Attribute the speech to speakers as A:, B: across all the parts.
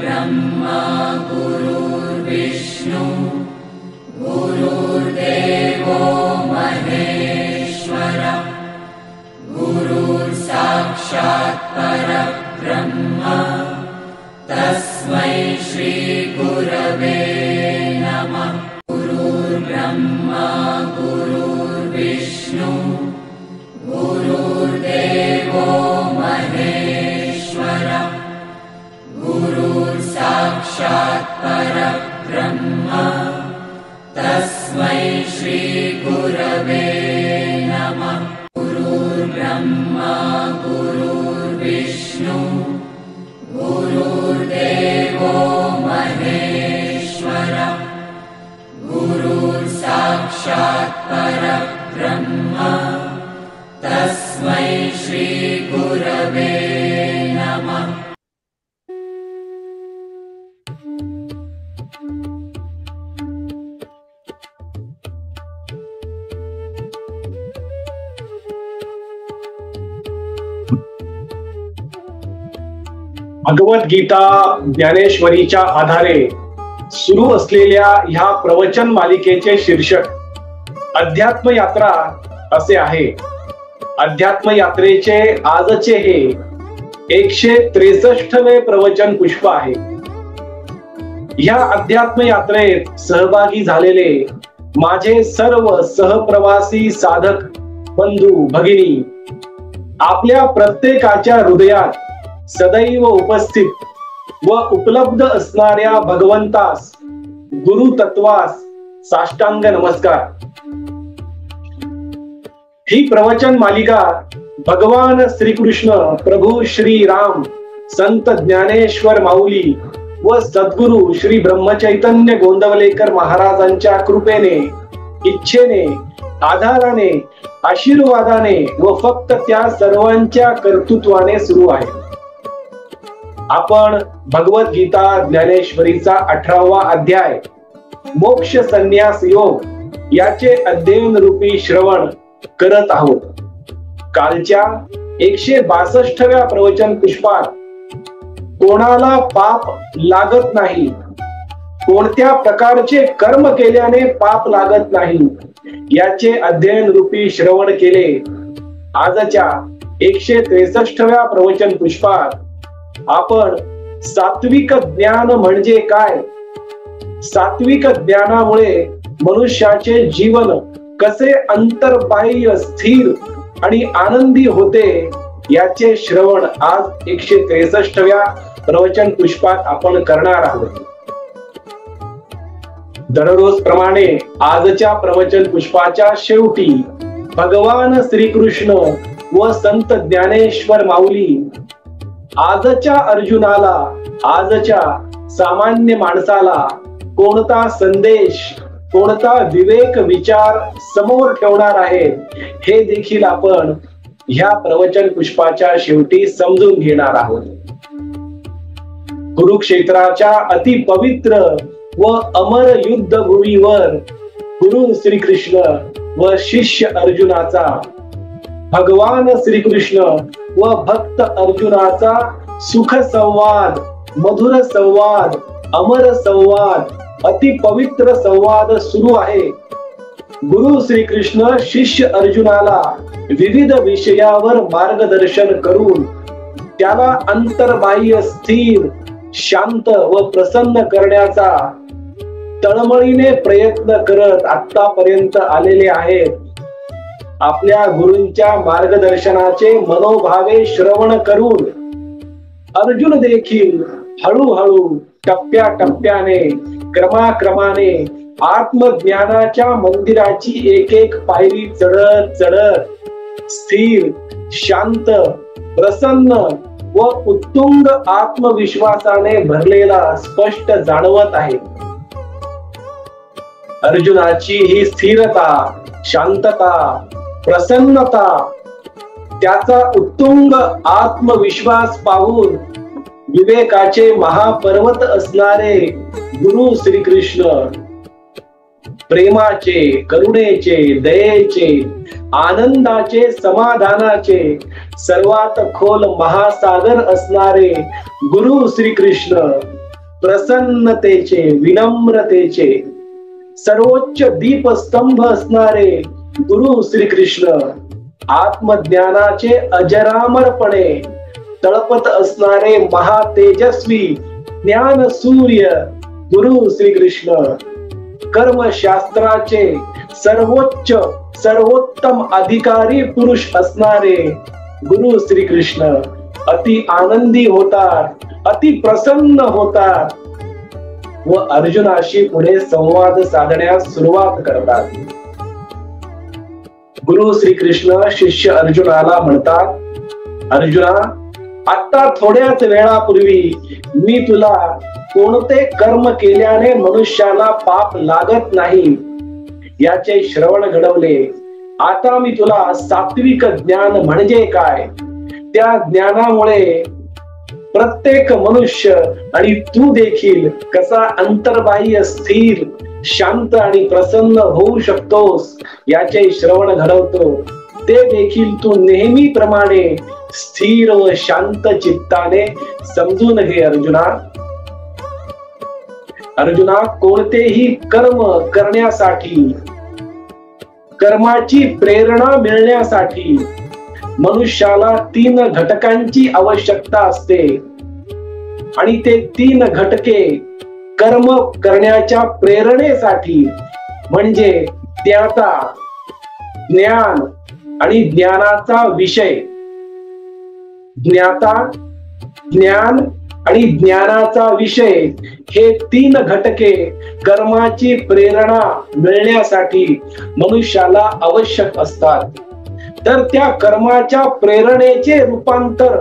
A: गुरुर्ब्रह्मा गुरुर्विष्णु गुरुर्देवो महेश्वर गुरुर्साक्षात् परब्रह्म तस्मै श्री गुरवे नमः। गुरुर्ब्रह्मा गुरुर्विष्णु गुरुर्देवो महेश्वर गुरुर्साक्षात् परब्रह्म तस्मै श्री गुरवे नमः। गुरुर्ब्रह्मा गुरुर्विष्णु गुरुर्देवो महेश्वर गुरुर्साक्षात् परब्रह्म तस्मै श्री गुरवे नमः।
B: भगवद्गीता ज्ञानेश्वरीच्या आधारे सुरू असलेल्या ह्या प्रवचन मालिकेचे शीर्षक अध्यात्म यात्रा असे आहे। अध्यात्म यात्रेचे आजचे हे 163वे प्रवचन पुष्प आहे। या अध्यात्म यात्रेत सहभागी झालेले माझे सर्व सहप्रवासी साधक बंधू भगिनी आपल्या प्रत्येकाच्या हृदयात सदैव उपस्थित व उपलब्ध असणाऱ्या भगवंतास गुरु तत्वास साष्टांग नमस्कार। ही प्रवचन मालिका भगवान श्रीकृष्ण प्रभू श्री राम संत ज्ञानेश्वर माऊली व सद्गुरु श्री ब्रह्मचैतन्य गोंदवलेकर महाराजांच्या कृपेने इच्छेने आधाराने आशीर्वादाने व फक्त त्या सर्वांच्या कर्तृत्वाने सुरू आहे। आपण भगवद्गीता ज्ञानेश्वरीचा 18वा अध्याय मोक्ष संन्यास योग याचे अध्ययन रूपी श्रवण करत आहोत। कालच्या 162व्या प्रवचन पुष्पात कोणाला पाप लागत नाही, कोणत्या प्रकारचे कर्म केल्याने पाप लागत नाही याचे अध्ययन रूपी श्रवण केले। आजच्या 163व्या प्रवचन पुष्पात आपण सात्विक ज्ञान म्हणजे काय, सात्विक ज्ञानामुळे मनुष्याचे जीवन कसे अंतर्बाह्य स्थिर आणि आनंदी होते याचे श्रवण आज 163व्या प्रवचन पुष्पात आपण करणार आहोत। दररोज प्रमाणे आजच्या प्रवचन पुष्पाच्या शेवटी भगवान श्रीकृष्ण व संत ज्ञानेश्वर माऊली आजच्या अर्जुनाला, आजच्या सामान्य माणसाला कोणता संदेश, कोणता विवेक विचार समोर ठेवणार आहेत हे देखील आपण ह्या प्रवचन पुष्पाच्या शेवटी समजून घेणार आहोत। कुरुक्षेत्राच्या अति पवित्र व अमर युद्ध भूमीवर गुरु श्रीकृष्ण व शिष्य अर्जुनाचा, भगवान श्रीकृष्ण व भक्त अर्जुनाचा सुख संवाद, मधुर संवाद, अमर संवाद, अति पवित्र संवाद सुरू आहे। गुरु श्रीकृष्ण शिष्य अर्जुनाला विविध विषयावर मार्गदर्शन करून त्याला अंतर्बाह्य स्थिर, शांत व प्रसन्न करण्याचा तळमळीने प्रयत्न करत आतापर्यंत आलेले आहेत। आपल्या गुरूंच्या मार्गदर्शनाचे मनोभावे श्रवण करून अर्जुन देखील हळूहळू टप्प्याटप्प्याने क्रमाक्रमाने आत्मज्ञानाच्या मंदिराची एक एक पायरी चढत चढत स्थिर, शांत, प्रसन्न व उत्तुंग आत्मविश्वासाने भरलेला स्पष्ट जाणवत आहे। अर्जुनाची ही स्थिरता, शांतता, प्रसन्नता, त्याचा उत्तुंग आत्मविश्वास पाहून विवेकाचे महापर्वत असणारे गुरु श्रीकृष्ण प्रेमाचे, करुणेचे, दयेचे, आनंदाचे, समाधानाचे सर्वात खोल महासागर असणारे गुरु श्रीकृष्ण प्रसन्नतेचे, विनम्रतेचे सर्वोच्च दीपस्तंभ असणारे गुरु श्रीकृष्ण, आत्मज्ञानाचे अजरामरपणे तळपत असणारे महातेजस्वी ज्ञान सूर्य गुरु श्रीकृष्ण, कर्मशास्त्राचे सर्वोच्च सर्वोत्तम अधिकारी पुरुष असणारे गुरु श्रीकृष्ण अति आनंदी होतात, अति प्रसन्न होतात व अर्जुनाशी पुढे संवाद साधण्यास सुरुवात करतात. गुरु श्रीकृष्ण शिष्य अर्जुनाला म्हणतात, अर्जुना, आता थोड्याच वेळापूर्वी मी तुला कोणते कर्म केल्याने मनुष्याला पाप लागत नाही याचे श्रवण घडवले. आता मी तुला सात्विक ज्ञान म्हणजे काय, त्या ज्ञानामुळे प्रत्येक मनुष्य आणि तू देखील कसा अंतर्बाह्य स्थिर, शांत आणि प्रसन्न होऊ शकतोस याचे श्रवण घडवतो. ते देखील तू नेहमीप्रमाणे स्थिर व शांत चित्ताने समजून घे. अर्जुना, कोणतेही कर्म करण्यासाठी, कर्माची प्रेरणा मिळण्यासाठी मनुष्याला 3 घटकांची आवश्यकता असते आणि ते 3 घटके कर्म करण्याच्या प्रेरणेसाठी म्हणजे ज्ञाता, ज्ञान आणि ज्ञानाचा विषय. ज्ञाता, ज्ञान आणि ज्ञानाचा विषय हे 3 घटके कर्माची प्रेरणा मिळण्यासाठी मनुष्याला आवश्यक असतात. तर त्या कर्माच्या प्रेरणेचे रूपांतर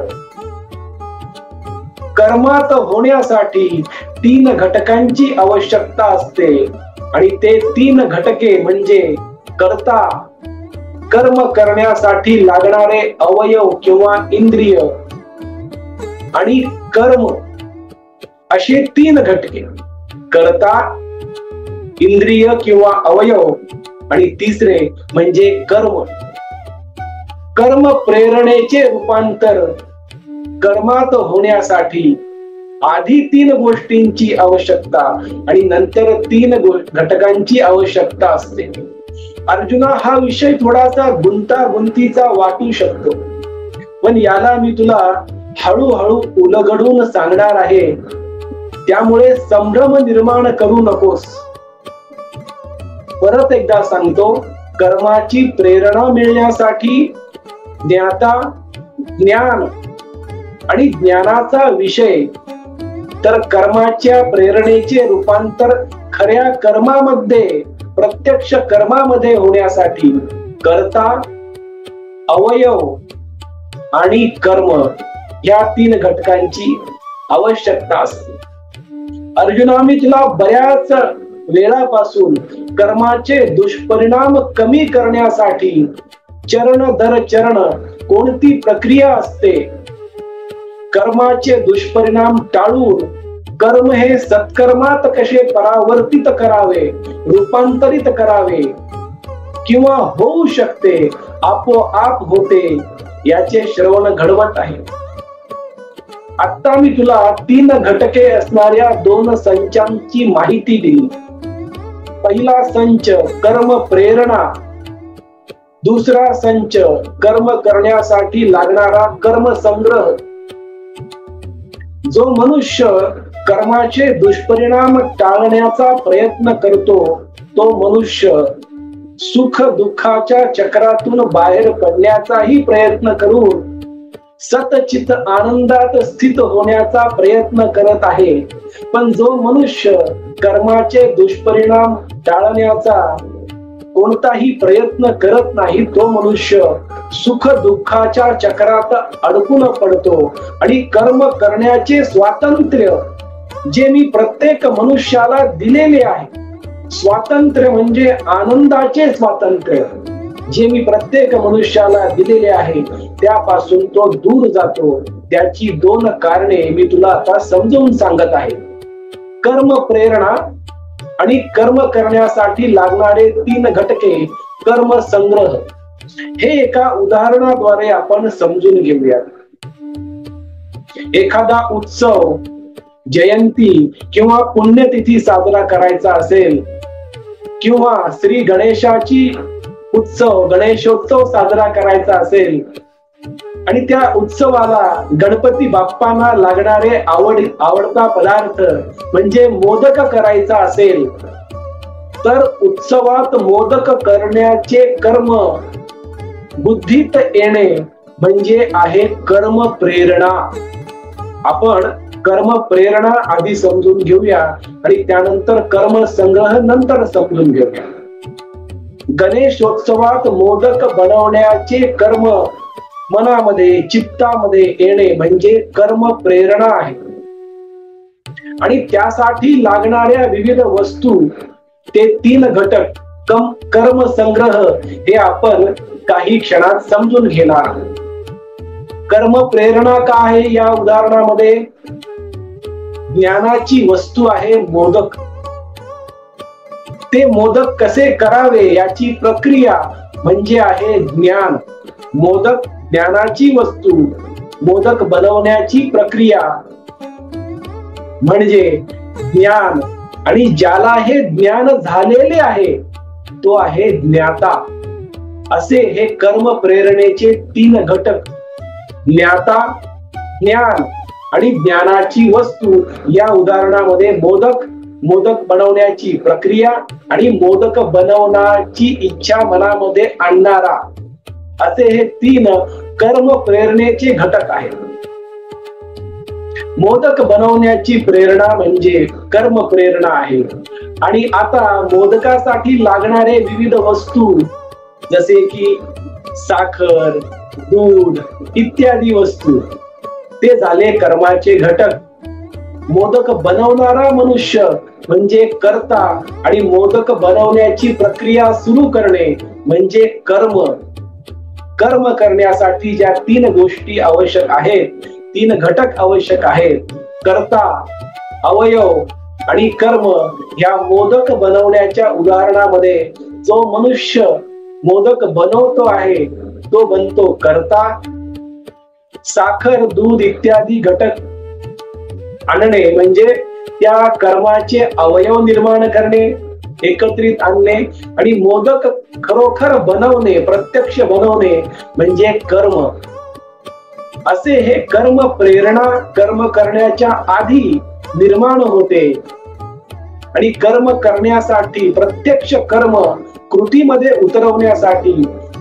B: कर्मात होण्यासाठी 3 घटकांची आवश्यकता असते आणि ते 3 घटके म्हणजे कर्ता, कर्म करण्यासाठी लागणारे अवयव किंवा इंद्रिय आणि कर्म असे 3 घटके. कर्ता, इंद्रिय किंवा अवयव आणि तिसरे म्हणजे कर्म. कर्म प्रेरणेचे रूपांतर कर्मात होण्यासाठी आधी 3 गोष्टींची आवश्यकता आणि नंतर 3 घटकांची आवश्यकता असते. अर्जुना, हा विषय थोडासा गुंतागुंतीचा वाटू शकतो, पण याला मी तुला हळूहळू उलगडून सांगणार आहे, त्यामुळे संभ्रम निर्माण करू नकोस. परत एकदा सांगतो, कर्माची प्रेरणा मिळण्यासाठी ज्ञाता, ज्ञान आणि ज्ञानाचा विषय, तर कर्माच्या प्रेरणेचे रूपांतर खऱ्या कर्मामध्ये, प्रत्यक्ष कर्मामध्ये होण्यासाठी कर्ता, अवयव आणि कर्म या 3 घटकांची आवश्यकता असते. अर्जुना, मी तुला बऱ्याच वेळापासून कर्माचे दुष्परिणाम कमी करण्यासाठी चरण दर चरण कोणती प्रक्रिया असते, कर्माचे दुष्परिणाम टाळून कर्म हे सत्कर्मात कसे परावर्तित करावे, रूपांतरित करावे किंवा होऊ शकते, आपोआप होते याचे श्रवण घडवत आहे. आता मी तुला 3 घटके असणाऱ्या 2 संचांची माहिती दिली. पहिला संच कर्म प्रेरणा, दुसरा संच कर्म करण्यासाठी लागणारा कर्म संग्रह. जो मनुष्य कर्माचे दुष्परिणाम टाळण्याचा प्रयत्न करतो तो मनुष्य सुख दुःखाच्या चक्रातून बाहेर पडण्याचाही प्रयत्न करून सतचित आनंदात स्थित होण्याचा प्रयत्न करत आहे. पण जो मनुष्य कर्माचे दुष्परिणाम टाळण्याचा कोणताही प्रयत्न करत नाही तो मनुष्य सुख दुःखाच्या चक्रात अडकून पडतो आणि कर्म करण्याचे स्वातंत्र्य जे मी प्रत्येक मनुष्याला दिलेले आहे, स्वातंत्र्य म्हणजे आनंदाचे स्वातंत्र्य जे मी प्रत्येक मनुष्याला दिलेले आहे, त्यापासून तो दूर जातो. त्याची 2 कारणे मी तुला आता समजावून सांगत आहे. कर्म प्रेरणा आणि कर्म करण्यासाठी लागणारे 3 घटके कर्म संग्रह. हे एका उदाहरणाद्वारे आपण समजून घेऊया. एखादा उत्सव जयंती किंवा पुण्यतिथी साजरा करायचा असेल, किंवा श्री गणेशाची गणेशोत्सव साजरा करायचा असेल आणि त्या उत्सवाला गणपती बाप्पांना लागणारे आवडता पदार्थ म्हणजे मोदक करायचा असेल, तर उत्सवात मोदक करण्याचे कर्म बुद्धीत येणे म्हणजे आहे कर्म प्रेरणा. आपण कर्म प्रेरणा आधी समजून घेऊया आणि त्यानंतर कर्म संग्रह नंतर समजून घेऊया. गणेशोत्सवात मोदक बनवण्याचे कर्म मनामध्ये चित्तामध्ये येणे म्हणजे कर्म प्रेरणा आहे. आणि त्यासाठी लागणाऱ्या विविध वस्तू, ते 3 घटक कर्म संग्रह हे आपण काही क्षणात समजून घेणार आहोत. कर्म प्रेरणा काय आहे? या उदाहरणामध्ये ज्ञानाची वस्तू आहे मोदक. ते मोदक कसे करावे याची प्रक्रिया म्हणजे आहे ज्ञान. मोदक ज्ञानाची वस्तू, मोदक बनवण्याची प्रक्रिया म्हणजे ज्ञान. आणि ज्याला हे ज्ञान झालेले आहे तो आहे ज्ञाता. असे हे कर्म प्रेरणेचे 3 घटक, ज्ञाता, ज्ञान आणि ज्ञानाची वस्तू. या उदाहरणामध्ये मोदक, मोदक बनवण्याची प्रक्रिया आणि मोदक बनवण्याची इच्छा मनामध्ये आणणारा, असे हे 3 कर्म प्रेरणेचे घटक आहेत. मोदक बनवण्याची प्रेरणा म्हणजे कर्म प्रेरणा आहे. आणि आता मोदकासाठी लागणारे विविध वस्तू जसे की साखर, दूध इत्यादी वस्तू, ते झाले कर्माचे घटक. मोदक बनवणारा मनुष्य म्हणजे कर्ता आणि मोदक बनवण्याची प्रक्रिया सुरू करणे म्हणजे कर्म. कर्म करण्यासाठी ज्या 3 गोष्टी आवश्यक आहेत, 3 घटक आवश्यक आहेत, कर्ता, अवयव आणि कर्म. या मोदक बनवण्याच्या उदाहरणामध्ये जो मनुष्य मोदक बनवतो आहे तो बनतो कर्ता. साखर, दूध इत्यादी घटक आणणे म्हणजे त्या कर्माचे अवयव निर्माण करणे, एकत्रित आणणे. आणि मोदक खरोखर बनवणे, प्रत्यक्ष बनवणे म्हणजे कर्म. असे हे कर्म प्रेरणा कर्म करण्याच्या आधी निर्माण होते. आणि कर्म करण्यासाठी, प्रत्यक्ष कर्म कृतीमध्ये उतरवण्यासाठी,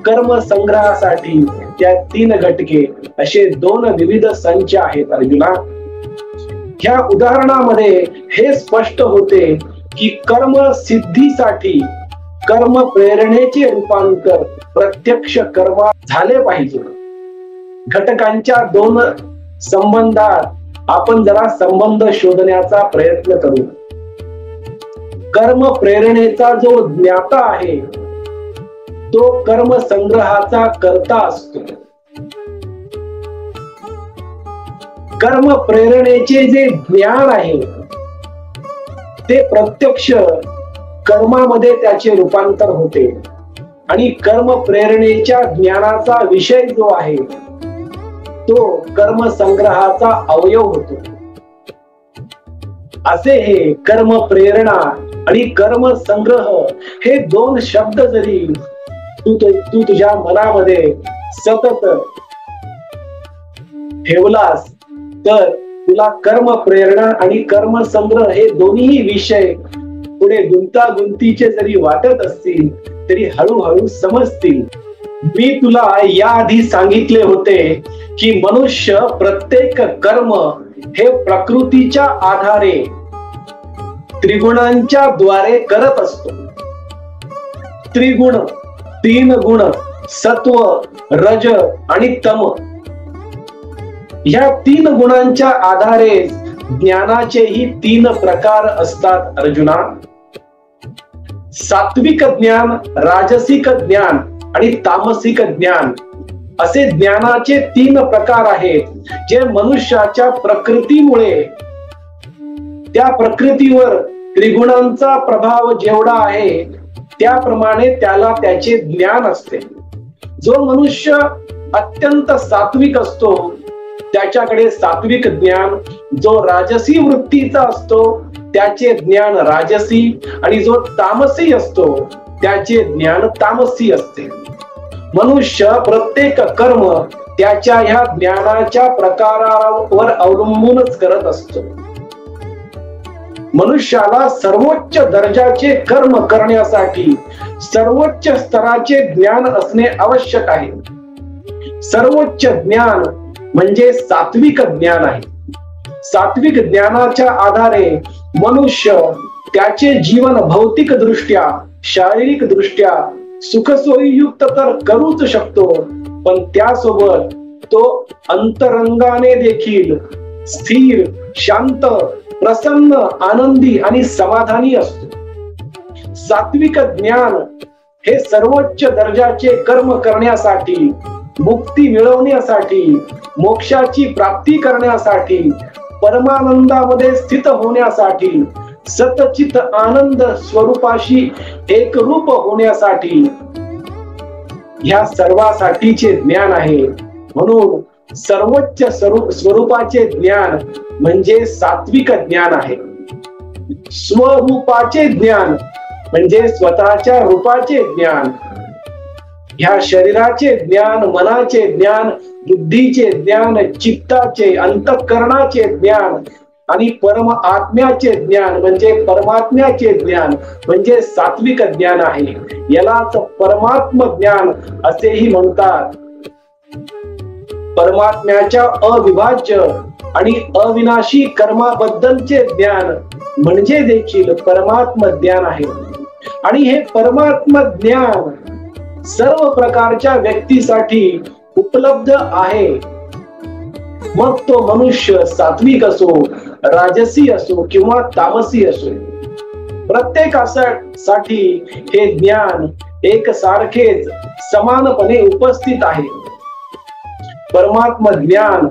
B: कर्म संग्रहासाठी त्या 3 घटके, असे 2 विविध संच आहेत अर्जुना. ह्या उदाहरणामध्ये हे स्पष्ट होते की कर्म सिद्धीसाठी कर्म प्रेरणेचे रूपांतर प्रत्यक्ष कर्म झाले पाहिजे. घटकांच्या 2 संबंधात आपण जरा संबंध शोधण्याचा प्रयत्न करू. कर्म प्रेरणेचा जो ज्ञाता आहे तो कर्म संग्रहाचा कर्ता असतो. कर्म प्रेरणेचे जे ज्ञान आहे ते प्रत्यक्ष कर्मामध्ये त्याचे रूपांतर होते. आणि कर्म प्रेरणेच्या ज्ञानाचा विषय जो आहे तो कर्म संग्रहाचा अवयव होतो. असे हे कर्म प्रेरणा आणि कर्म संग्रह हे 2 शब्द जरी तू तुझ्या मनामध्ये सतत ठेवलास तर तुला कर्म प्रेरणा आणि कर्म संग्रह हे दोन्ही विषय पुढे गुंतागुंतीचे जरी वाटत असतील तरी हळूहळू समजतील. मी तुला याआधी सांगितले होते की मनुष्य प्रत्येक कर्म हे प्रकृतीच्या आधारे त्रिगुणांच्या द्वारे करत असतो. त्रिगुण, 3 गुण, सत्व, रज आणि तम. या 3 गुणांच्या आधारे ज्ञानाचेही 3 प्रकार असतात अर्जुना. सात्विक ज्ञान, राजसिक ज्ञान आणि तामसिक ज्ञान असे ज्ञानाचे 3 प्रकार आहेत जे मनुष्याच्या प्रकृतीमुळे, त्या प्रकृतीवर त्रिगुणांचा प्रभाव जेवढा आहे त्याप्रमाणे त्याला त्याचे ज्ञान असते. जो मनुष्य अत्यंत सात्विक असतो त्याच्याकडे सात्विक ज्ञान, जो राजसी वृत्तीचा असतो त्याचे ज्ञान राजसी, आणि जो तामसी असतो त्याचे ज्ञान तामसी असते. मनुष्य प्रत्येक कर्म त्याच्या ह्या ज्ञानाच्या प्रकारावर अवलंबूनच करत असतो. मनुष्याला सर्वोच्च दर्जाचे कर्म करण्यासाठी सर्वोच्च स्तराचे ज्ञान असणे आवश्यक आहे. सर्वोच्च ज्ञान म्हणजे सात्विक ज्ञान आहे. सात्विक ज्ञानाच्या आधारे मनुष्य त्याचे जीवन भौतिक दृष्ट्या, शारीरिक दृष्ट्या सुखसोयीयुक्त तर करूच शकतो, पण त्यासोबत तो अंतरंगाने देखील स्थिर, शांत, प्रसन्न, आनंदी आणि समाधानी असतो. सात्विक ज्ञान हे सर्वोच्च दर्जाचे कर्म करण्यासाठी, मुक्ती मिळवण्यासाठी, मोक्षाची प्राप्ती करण्यासाठी, परमानंदामध्ये स्थित होण्यासाठी, सतचित आनंद स्वरूपाशी एकरूप होण्यासाठी, ह्या सर्वासाठीचे ज्ञान आहे. म्हणून सर्वोच्च स्वरूपाचे ज्ञान म्हणजे सात्विक ज्ञान आहे. स्वरूपाचे ज्ञान म्हणजे स्वतःच्या रूपाचे ज्ञान, ह्या शरीराचे ज्ञान, मनाचे ज्ञान, बुद्धीचे ज्ञान, चित्ताचे, अंतःकरणाचे ज्ञान आणि परम आत्म्याचे ज्ञान म्हणजे परमात्म्याचे ज्ञान म्हणजे सात्विक ज्ञान आहे. यालाच परमात्म ज्ञान असेही म्हणतात. परमात्म्याच्या अविभाज्य आणि अविनाशी कर्माबद्दलचे ज्ञान म्हणजे देखील परमात्म ज्ञान आहे. आणि हे परमात्म ज्ञान सर्व प्रकारच्या व्यक्तीसाठी उपलब्ध आहे. मग तो मनुष्य सात्विक असो, राजसी असो किंवा तामसी असो, प्रत्येकासाठी हे ज्ञान एकसारखेच समानपणे उपस्थित आहे. परमात्म ज्ञान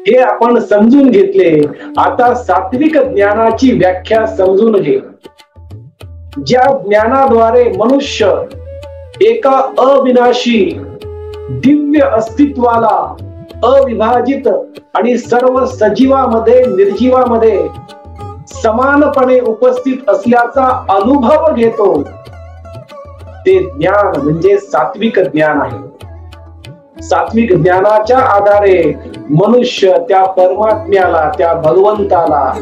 B: हे आपण समजून घेतले. आता सात्विक ज्ञानाची व्याख्या समजून घे. ज्या ज्ञानाद्वारे मनुष्य एका अविनाशी दिव्य अस्तित्वाला अविभाजित आणि सर्व सजीवामध्ये निर्जीवामध्ये समानपणे उपस्थित असल्याचा अनुभव घेतो, ते ज्ञान म्हणजे सात्विक ज्ञान आहे. सात्विक ज्ञानाच्या आधारे मनुष्य त्या परमात्म्याला, त्या भगवंताला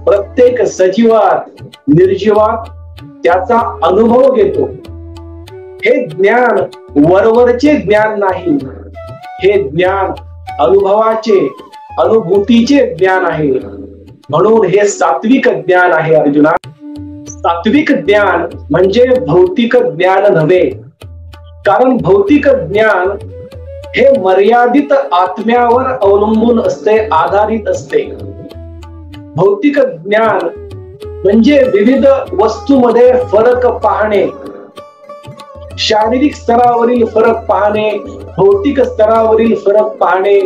B: प्रत्येक सजीवात निर्जीवात त्याचा अनुभव घेतो. हे ज्ञान वरवरचे ज्ञान नाही, हे ज्ञान अनुभवाचे, अनुभूतीचे ज्ञान आहे. म्हणून हे सात्विक ज्ञान आहे अर्जुना. सात्विक ज्ञान म्हणजे भौतिक ज्ञान नव्हे, कारण भौतिक ज्ञान हे मर्यादित आत्म्यावर अवलंबून असते, आधारित असते. भौतिक ज्ञान म्हणजे विविध वस्तूमध्ये फरक पाहणे, शारीरिक स्तरावरील फरक पाहणे, भौतिक स्तरावरील फरक पाहणे,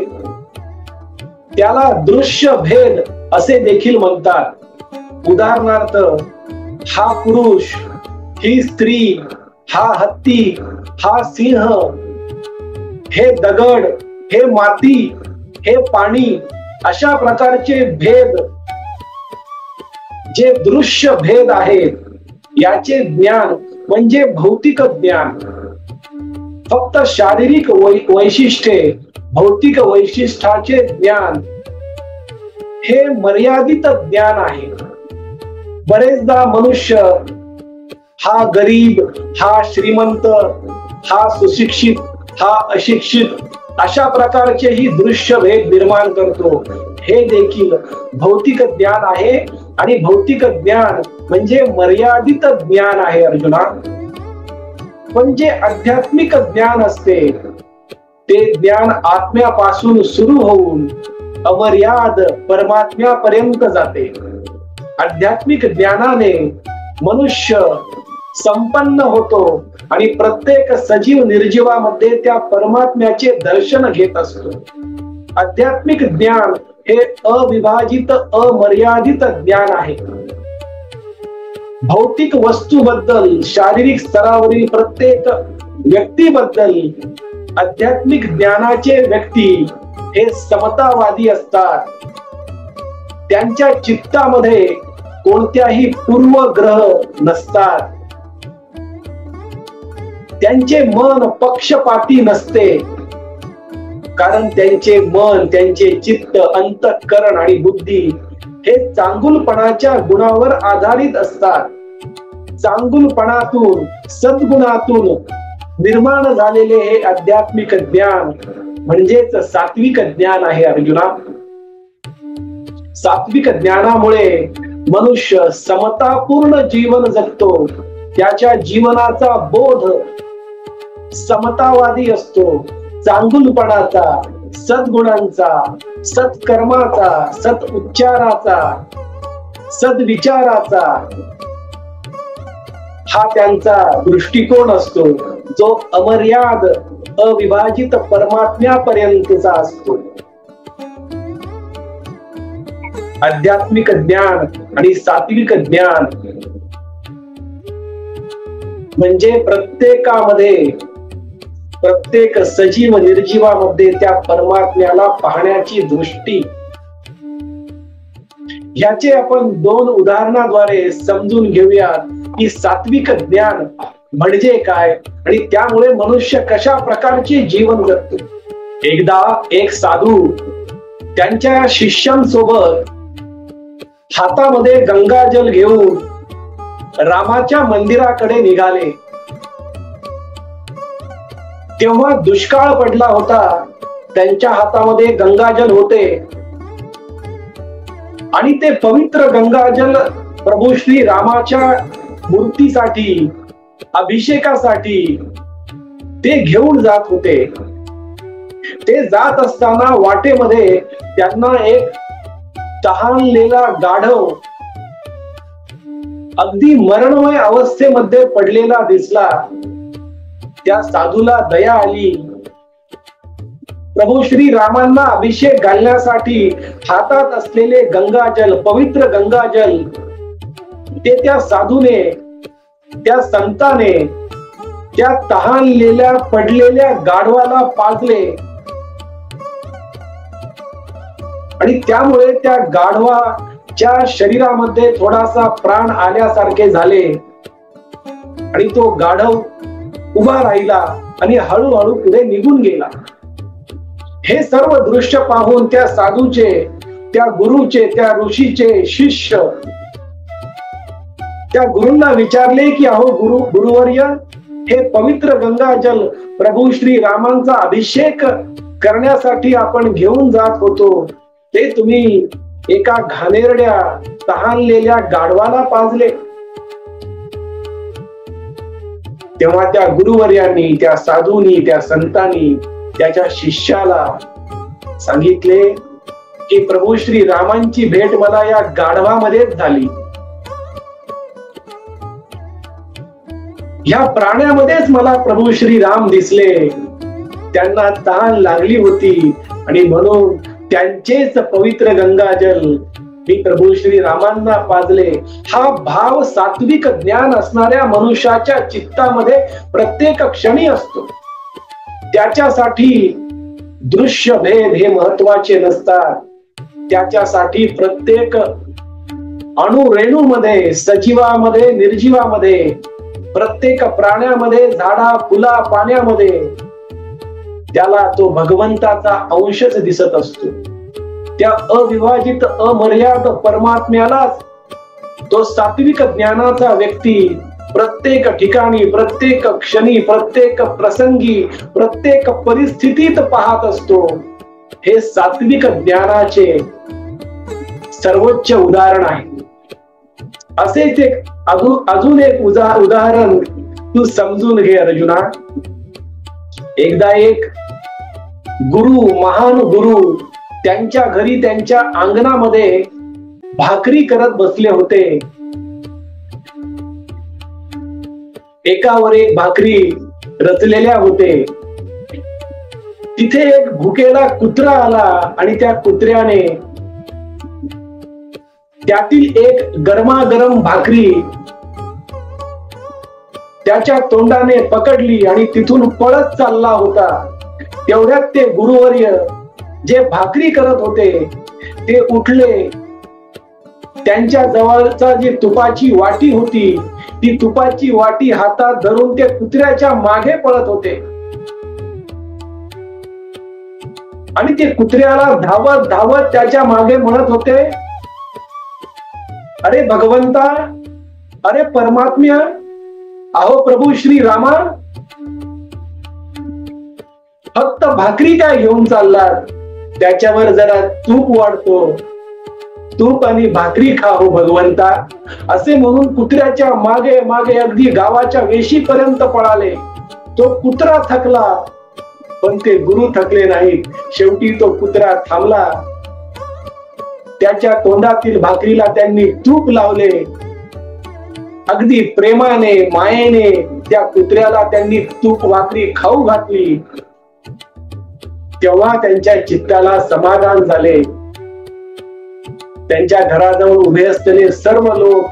B: त्याला दृश्य भेद असे देखील म्हणतात. उदाहरणार्थ, हा पुरुष, ही स्त्री, हा हत्ती, हा सिंह, हे दगड, हे माती, हे पाणी, अशा प्रकारचे भेद जे दृश्य भेद आहेत, याचे ज्ञान म्हणजे भौतिक ज्ञान. फक्त शारीरिक वैशिष्ट्ये, भौतिक वैशिष्ट्याचे ज्ञान हे मर्यादित ज्ञान आहे. बरेचदा मनुष्य हा गरीब, हा श्रीमंत, हा सुशिक्षित, हा अशिक्षित अशा प्रकारचेही दृश्य भेद निर्माण करतो. हे देखील भौतिक ज्ञान आहे आणि भौतिक ज्ञान म्हणजे मर्यादित ज्ञान आहे अर्जुना. पण जे आध्यात्मिक ज्ञान असते ते ज्ञान आत्म्यापासून सुरू होऊन अमर्याद परमात्म्यापर्यंत जाते. आध्यात्मिक ज्ञानाने मनुष्य संपन्न होतो आणि प्रत्येक सजीव निर्जीवामध्ये त्या परमात्म्याचे दर्शन घेत असतो. आध्यात्मिक ज्ञान हे अविभाजित, अमर्यादित ज्ञान आहे. भौतिक वस्तूबद्दल, शारीरिक स्तरावरील प्रत्येक व्यक्तीबद्दल आध्यात्मिक ज्ञानाचे व्यक्ती हे समतावादी असतात. त्यांच्या चित्तामध्ये कोणत्याही पूर्वग्रह नसतात. त्यांचे मन पक्षपाती नसते, कारण त्यांचे मन, त्यांचे चित्त, अंतःकरण आणि बुद्धी हे चांगुलपणाच्या गुणावर आधारित असतात. चांगुलपणातून, सद्गुणातून निर्माण झालेले हे आध्यात्मिक ज्ञान म्हणजेच सात्विक ज्ञान आहे अर्जुना. सात्विक ज्ञानामुळे मनुष्य समतापूर्ण जीवन जगतो. त्याच्या जीवनाचा बोध समतावादी असतो. चांगुलपणाचा, सद्गुणांचा, सत्कर्माचा, सत उच्चाराचा, सद्विचाराचा हा त्यांचा दृष्टिकोन असतो, जो अमर्याद, अविभाजित परमात्म्यापर्यंतचा असतो. आध्यात्मिक ज्ञान आणि सात्विक ज्ञान म्हणजे प्रत्येकामध्ये, प्रत्येक सजीव निर्जीवामध्ये त्या परमात्म्याला पाहण्याची दृष्टी. याचे आपण 2 उदाहरणाद्वारे समजून घेऊयात की सात्विक ज्ञान म्हणजे काय आणि त्यामुळे मनुष्य कशा प्रकारचे जीवन जगतो. एकदा एक साधू त्यांच्या शिष्यांसोबत हातामध्ये गंगाजल घेऊन रामाच्या मंदिराकडे निघाले. तेव्हा दुष्काळ पडला होता. त्यांच्या हातामध्ये गंगाजल होते आणि ते पवित्र गंगाजल प्रभू श्री रामाच्या मूर्तीसाठी, अभिषेकासाठी ते घेऊन जात होते. ते जात असताना वाटेमध्ये त्यांना एक तहानलेला गाढव अगदी मरणमय अवस्थेमध्ये पडलेला दिसला. त्या साधूला दया आली. प्रभू श्री रामांना अभिषेक घालण्यासाठी हातात असलेले गंगाजल, पवित्र गंगाजल ते त्या साधूने, त्या संताने त्या तहानलेल्या पडलेल्या गाढवाला पाजले आणि त्यामुळे त्या गाढवाच्या शरीरामध्ये थोडासा प्राण आल्यासारखे झाले आणि तो गाढव उभा राहिला आणि हळूहळू पुढे निघून गेला. हे सर्व दृश्य पाहून त्या साधूचे, त्या गुरुचे, त्या ऋषीचे शिष्य त्या गुरूंना विचारले की अहो गुरुवर्य, हे पवित्र गंगाजल प्रभू श्री रामांचा अभिषेक करण्यासाठी आपण घेऊन जात होतो, ते तुम्ही एका घाणेरड्या तहानलेल्या गाढवाला पाजले. तेव्हा त्या गुरुवर्यांनी, त्या साधूंनी, त्या संतांनी त्याच्या शिष्याला सांगितले की प्रभू श्री रामांची भेट मला या गाढवामध्येच झाली. या प्राण्यामध्येच मला प्रभू श्री राम दिसले. त्यांना तहान लागली होती आणि म्हणून त्यांचेच पवित्र गंगाजल मी प्रभू श्री रामांना पाजले. हा भाव सात्विक ज्ञान असणाऱ्या मनुष्याच्या चित्तामध्ये प्रत्येक क्षणी असतो. त्याच्यासाठी दृश्य भेद हे महत्वाचे नसतात. त्याच्यासाठी प्रत्येक अणुरेणूमध्ये, सजीवामध्ये, निर्जीवामध्ये, प्रत्येक प्राण्यामध्ये, झाडा फुला पाण्यामध्ये त्याला तो भगवंताचा अंशच दिसत असतो. त्या अविभाजित अमर्याद परमात्म्यालाच तो सात्विक ज्ञानाचा व्यक्ती प्रत्येक ठिकाणी, प्रत्येक क्षणी, प्रत्येक प्रसंगी, प्रत्येक परिस्थितीत पाहत असतो. हे सात्विक ज्ञानाचे सर्वोच्च उदाहरण आहे. असेच एक अजून एक उदाहरण तू समजून घे अर्जुना. एकदा एक गुरु, महान गुरु त्यांच्या घरी, त्यांच्या अंगणामध्ये भाकरी करत बसले होते. एकावर एक भाकरी रचलेल्या होते. तिथे एक भुकेला कुत्रा आला आणि त्या कुत्र्याने त्यातील एक गरमागरम भाकरी त्याच्या तोंडाने पकडली आणि तिथून पळत चालला होता. तेवढ्यात ते गुरुवर्य जे भाकरी करत होते ते उठले, त्यांच्या जवळचा जी तुपाची वाटी होती ती तुपाची वाटी हातात धरून ते कुत्र्याच्या मागे पळत होते आणि ते कुत्र्याला धावत धावत त्याच्या मागे म्हणत होते, अरे भगवंता, अरे परमात्म्या, अहो प्रभू श्री रामा, फक्त भाकरी काय घेऊन चाललात, त्याच्यावर जरा तूप वाढतो, तूप आणि भाकरी खा हो भगवंता. असे म्हणून कुत्र्याच्या मागे मागे अगदी गावाच्या वेशीपर्यंत पळाले. तो कुत्रा थकला, पण ते गुरु थकले नाहीत. शेवटी तो कुत्रा थांबला. त्याच्या तोंडातील भाकरीला त्यांनी तूप लावले. अगदी प्रेमाने मायेने त्या कुत्र्याला त्यांनी तूप भाकरी खाऊ घातली. तेव्हा त्यांच्या चित्ताला समाधान झाले. त्यांच्या घराजवळ उभे असलेले सर्व लोक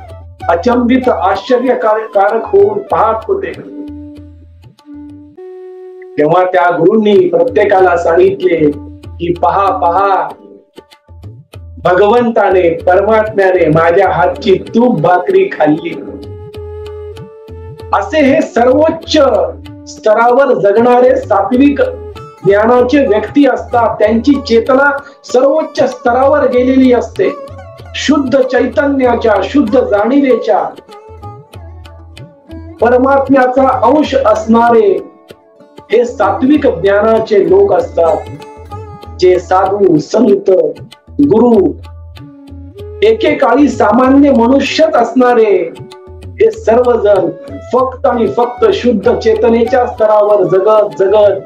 B: अचंबित आश्चर्यकारक होऊन पाहत होते. तेव्हा त्या गुरूंनी प्रत्येकाला सांगितले की पहा पहा, भगवंताने परमात्म्याने माझ्या हातची तूप भाकरी खाल्ली. असे हे सर्वोच्च स्तरावर जगणारे सात्विक ज्ञानाचे व्यक्ती असतात. त्यांची चेतना सर्वोच्च स्तरावर गेलेली असते. शुद्ध चैतन्याच्या, शुद्ध जाणीवेच्या, परमात्म्याचा अंश असणारे हे सात्विक ज्ञानाचे लोक असतात. जे साधू, संत, गुरु, एकेकाळी सामान्य मनुष्यच असणारे हे सर्वजण फक्त आणि फक्त शुद्ध चेतनेच्या स्तरावर जगत जगत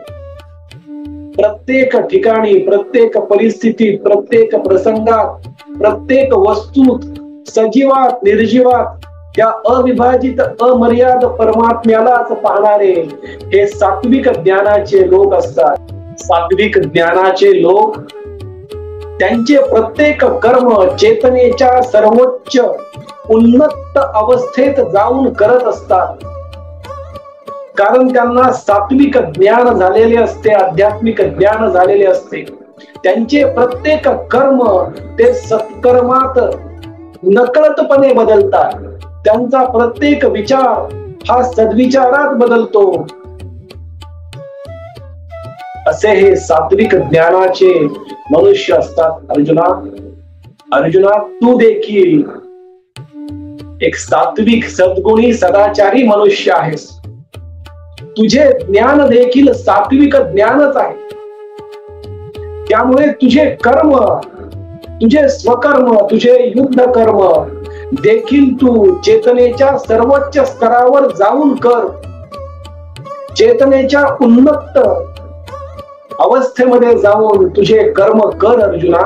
B: प्रत्येक ठिकाणी, प्रत्येक परिस्थितीत, प्रत्येक प्रसंगात, प्रत्येक वस्तूत, सजीवात निर्जीवात त्या अविभाजित अमर्याद परमात्म्यालाच पाहणारे हे सात्विक ज्ञानाचे लोक असतात. सात्विक ज्ञानाचे लोक त्यांचे प्रत्येक कर्म चेतनेच्या सर्वोच्च उन्नत अवस्थेत जाऊन करत असतात. कारण त्यांना सात्विक ज्ञान झालेले असते, आध्यात्मिक ज्ञान झालेले असते. त्यांचे प्रत्येक कर्म ते सत्कर्मात नकळतपणे बदलतात. त्यांचा प्रत्येक विचार हा सद्विचारात बदलतो. असे हे सात्विक ज्ञानाचे मनुष्य असतात. अर्जुना, तू देखील एक सात्विक, सद्गुणी, सदाचारी मनुष्य आहेस. तुझे ज्ञान देखील सात्विक ज्ञानच आहे. त्यामुळे तुझे कर्म, तुझे स्वकर्म, तुझे युद्ध कर्म देखील तू चेतनेच्या सर्वोच्च स्तरावर जाऊन कर. चेतनेच्या उन्नत अवस्थेमध्ये जाऊन तुझे कर्म कर अर्जुना.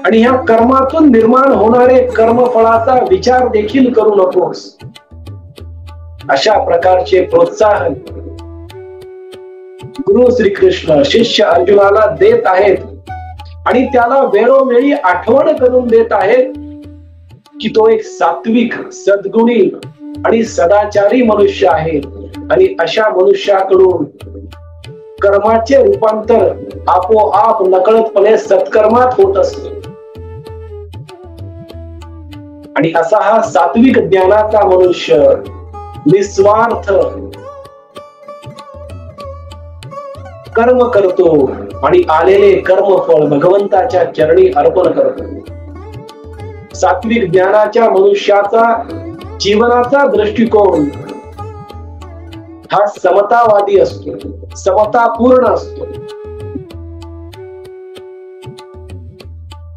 B: आणि ह्या कर्मातून निर्माण होणारे कर्मफळाचा विचार देखील करू नकोस. अशा प्रकारचे प्रोत्साहन गुरु श्रीकृष्ण शिष्य अर्जुनाला देत आहेत आणि त्याला वेळोवेळी आठवण करून देत आहेत की तो एक सात्विक, सद्गुणी आणि सदाचारी मनुष्य आहे. आणि अशा मनुष्याकडून कर्माचे रूपांतर आपोआप नकळतपणे सत्कर्मात होत असते. आणि असा हा सात्विक ज्ञानाचा मनुष्य निस्वार्थ कर्म करतो आणि आलेले कर्मफळ भगवंताच्या चरणी अर्पण करतो. सात्विक ज्ञानाच्या मनुष्याचा जीवनाचा दृष्टिकोन हा समतावादी असतो, समतापूर्ण असतो.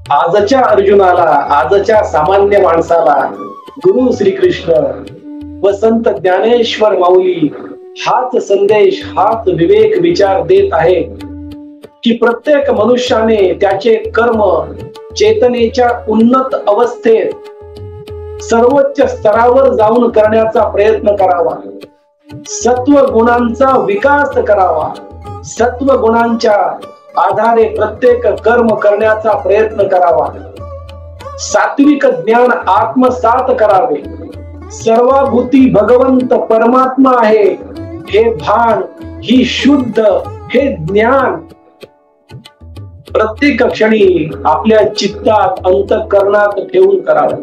B: आजच्या अर्जुनाला, आजच्या सामान्य माणसाला गुरु श्रीकृष्ण व संत ज्ञानेश्वर माऊली हाच संदेश, हाच विवेक विचार देत आहे की प्रत्येक मनुष्याने त्याचे कर्म चेतनेच्या उन्नत अवस्थेत सर्वोच्च स्तरावर जाऊन करण्याचा प्रयत्न करावा. सत्व गुणांचा विकास करावा. सत्व गुणांच्या आधारे प्रत्येक कर्म करण्याचा प्रयत्न करावा. सात्विक ज्ञान आत्मसात करावे. सर्वभूती भगवंत परमात्मा आहे हे भान, ही शुद्ध, हे ज्ञान प्रत्येक क्षणी आपल्या चित्तात अंतःकरणात ठेवून करावं.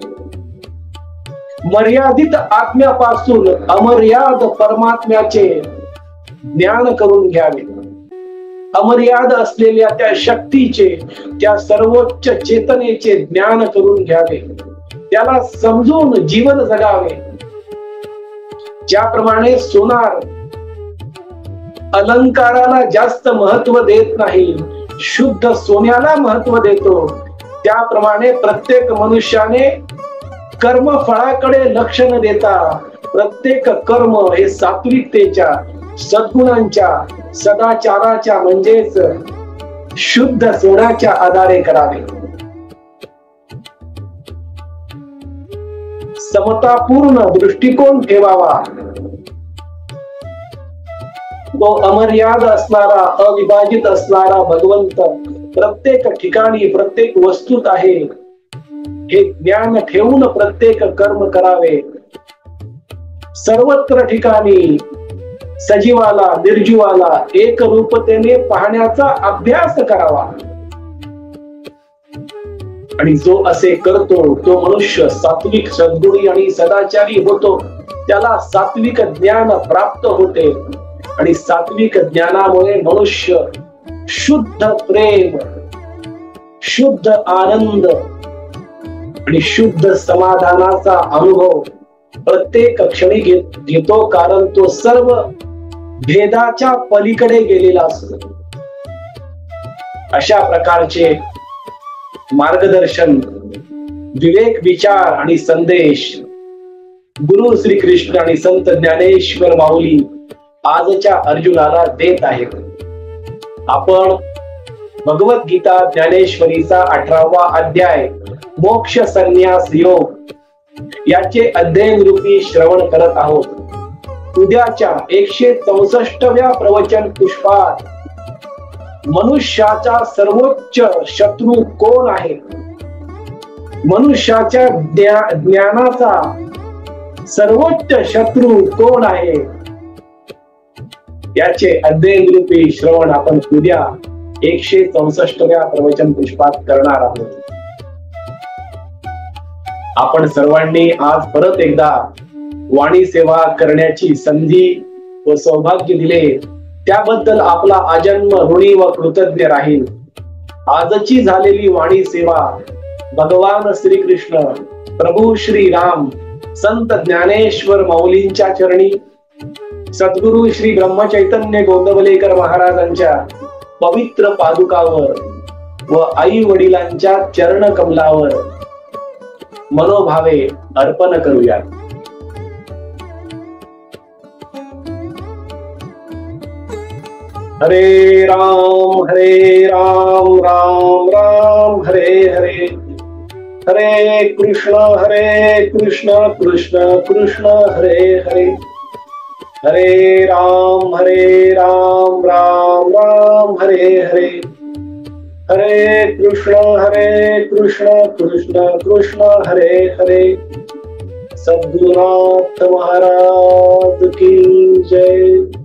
B: मर्यादित आत्म्यापासून अमर्याद परमात्म्याचे ज्ञान करून घ्यावे. अमर्याद असलेल्या त्या शक्तीचे, त्या सर्वोच्च चेतनेचे ज्ञान करून घ्यावे. त्याला समजून जीवन जगावे. ज्याप्रमाणे सोनार अलंकाराला जास्त महत्व देत नाही, शुद्ध सोन्याला महत्व देतो, त्याप्रमाणे प्रत्येक मनुष्याने कर्मफळाकडे लक्ष न देता प्रत्येक कर्म हे सात्विकतेच्या, सद्गुणांच्या, सदाचाराच्या म्हणजेच शुद्ध सोन्याच्या आधारे करावे. समतापूर्ण दृष्टिकोन ठेवावा. तो अमर्याद असणारा, अविभाजित असणारा भगवंत प्रत्येक ठिकाणी, प्रत्येक वस्तूत आहे हे ज्ञान ठेवून प्रत्येक कर्म करावे. सर्वत्र ठिकाणी सजीवाला, निर्जीवाला एक रूपतेने पाहण्याचा अभ्यास करावा. आणि जो असे करतो तो मनुष्य सात्विक, सद्गुणी आणि सदाचारी होतो. त्याला सात्विक ज्ञान प्राप्त होते आणि सात्विक ज्ञानामुळे मनुष्य शुद्ध प्रेम, शुद्ध आनंद आणि शुद्ध समाधानाचा अनुभव प्रत्येक क्षणी घेतो. कारण तो सर्व भेदाच्या पलीकडे गेलेला असतो. अशा प्रकारचे मार्गदर्शन, विवेक, विचार आणि संदेश गुरु श्री कृष्ण आणि संत ज्ञानेश्वर माऊली आजच्या अर्जुनाला देत आहेत. आपण भगवद्गीता ज्ञानेश्वरीचा 18वा अध्याय मोक्ष संन्यास योग याचे अध्ययन रूपी श्रवण करत आहोत. उद्याच्या 164व्या प्रवचन पुष्पात मनुष्याचा सर्वोच्च शत्रू कोण आहे, मनुष्याच्या ज्ञानाचा सर्वोच्च शत्रू कोण आहे, याचे अध्ययन रूपी श्रवण आपण उद्या 164व्या प्रवचन पुष्पात करणार आहोत. आपण सर्वांनी आज परत एकदा वाणी सेवा करण्याची संधी व सौभाग्य दिले, त्याबद्दल आपला आजन्म ऋणी व कृतज्ञ राहील. आजची झालेली वाणी सेवा भगवान श्रीकृष्ण, प्रभू श्री राम, संत ज्ञानेश्वर माऊलींच्या चरणी, सद्गुरु श्री ब्रह्मचैतन्य गोंदवलेकर महाराजांच्या पवित्र पादुकावर व आई वडिलांच्या चरण कमलावर मनोभावे अर्पण करूया. हरे राम राम राम हरे हरे, हरे कृष्ण कृष्ण कृष्ण हरे हरे, हरे राम राम राम हरे हरे, हरे कृष्ण कृष्ण कृष्ण हरे हरे. सद्गुरुनाथ महाराज की जय.